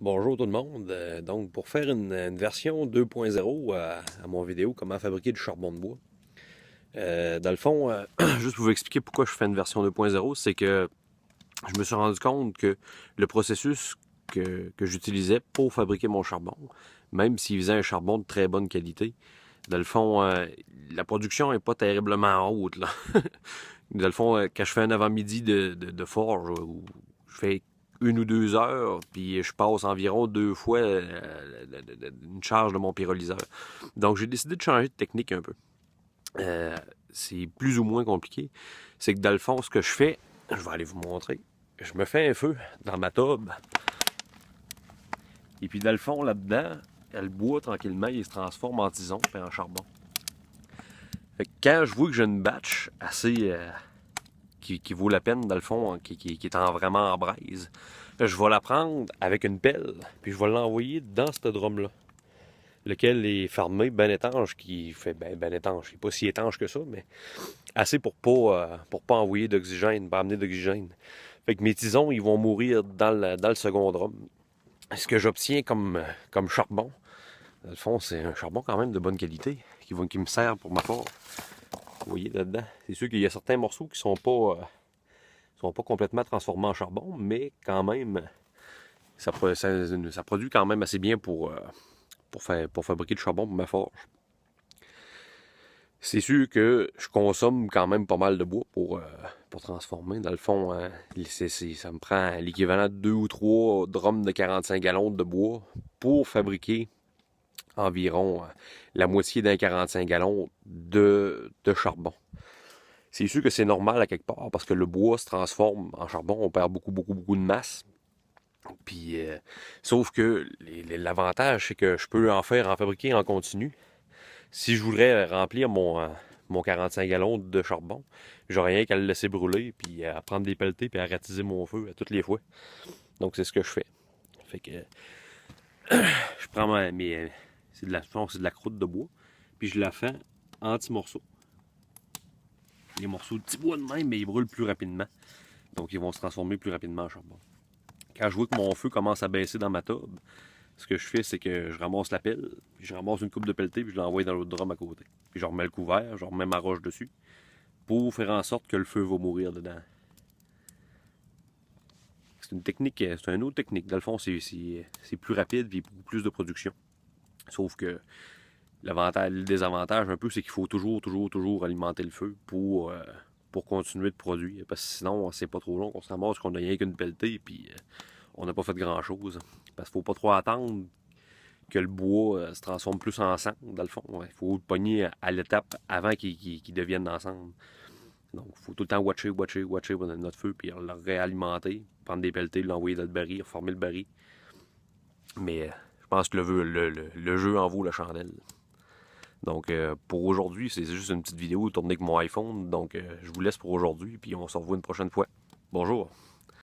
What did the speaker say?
Bonjour tout le monde. Donc, pour faire une version 2.0 à mon vidéo, comment fabriquer du charbon de bois. Dans le fond, juste pour vous expliquer pourquoi je fais une version 2.0, c'est que je me suis rendu compte que le processus que j'utilisais pour fabriquer mon charbon, même s'il faisait un charbon de très bonne qualité, dans le fond, la production n'est pas terriblement haute, là. Dans le fond, quand je fais un avant-midi de forge, où je fais 1 ou 2 heures, puis je passe environ 2 fois une charge de mon pyrolyseur. Donc, j'ai décidé de changer de technique un peu. Euh, c'est plus ou moins compliqué. C'est que dans le fond, ce que je fais, je vais aller vous montrer. Je me fais un feu dans ma tube. Et puis, dans le fond, là-dedans, le bois, tranquillement, il se transforme en tison et en charbon. Fait que quand je vois que j'ai une batch assez... qui vaut la peine, dans le fond, qui est vraiment en braise, je vais la prendre avec une pelle, puis je vais l'envoyer dans ce drum-là, lequel est fermé, ben étanche, qui fait ben étanche. Il n'est pas si étanche que ça, mais assez pour pas envoyer d'oxygène, pas amener d'oxygène. Fait que mes tisons, ils vont mourir dans le second drum. Ce que j'obtiens comme charbon, dans le fond, c'est un charbon quand même de bonne qualité, qui me sert pour ma forge. Vous voyez là-dedans. C'est sûr qu'il y a certains morceaux qui sont pas complètement transformés en charbon, mais quand même, ça produit quand même assez bien pour fabriquer du charbon pour ma forge. C'est sûr que je consomme quand même pas mal de bois pour transformer. Dans le fond, ça me prend l'équivalent de 2 ou 3 drums de 45 gallons de bois pour fabriquer environ la moitié d'un 45 gallons de charbon. C'est sûr que c'est normal à quelque part parce que le bois se transforme en charbon, on perd beaucoup de masse. Puis, sauf que l'avantage, c'est que je peux en fabriquer en continu. Si je voudrais remplir mon 45 gallons de charbon, j'aurais rien qu'à le laisser brûler, puis à prendre des pelletés, puis à ratiser mon feu à toutes les fois. Donc, c'est ce que je fais. Fait que je prends c'est de la croûte de bois, puis je la fais en petits morceaux. Les morceaux de petits bois de même, mais ils brûlent plus rapidement. Donc, ils vont se transformer plus rapidement en charbon. Quand je vois que mon feu commence à baisser dans ma tube, ce que je fais, c'est que je ramasse la pelle, puis je ramasse une coupe de pelleté, puis je l'envoie dans l'autre drum à côté. Puis je remets le couvert, je remets ma roche dessus, pour faire en sorte que le feu va mourir dedans. C'est une technique, c'est une autre technique. Dans le fond, c'est plus rapide, puis beaucoup plus de production. Sauf que le désavantage un peu, c'est qu'il faut toujours alimenter le feu pour continuer de produire. Parce que sinon, c'est pas trop long qu'on se ramasse qu'on n'a rien qu'une pelletée, puis on n'a pas fait grand-chose. Parce qu'il faut pas trop attendre que le bois se transforme plus en cendre, dans le fond. Il faut le pogner à l'étape avant qu'il devienne en cendre. Donc, il faut tout le temps watcher notre feu, puis le réalimenter, prendre des pelletés, l'envoyer dans le baril, reformer le baril. Mais je pense que le jeu en vaut la chandelle. Donc, pour aujourd'hui, c'est juste une petite vidéo tournée avec mon iPhone. Donc, je vous laisse pour aujourd'hui, puis on se revoit une prochaine fois. Bonjour!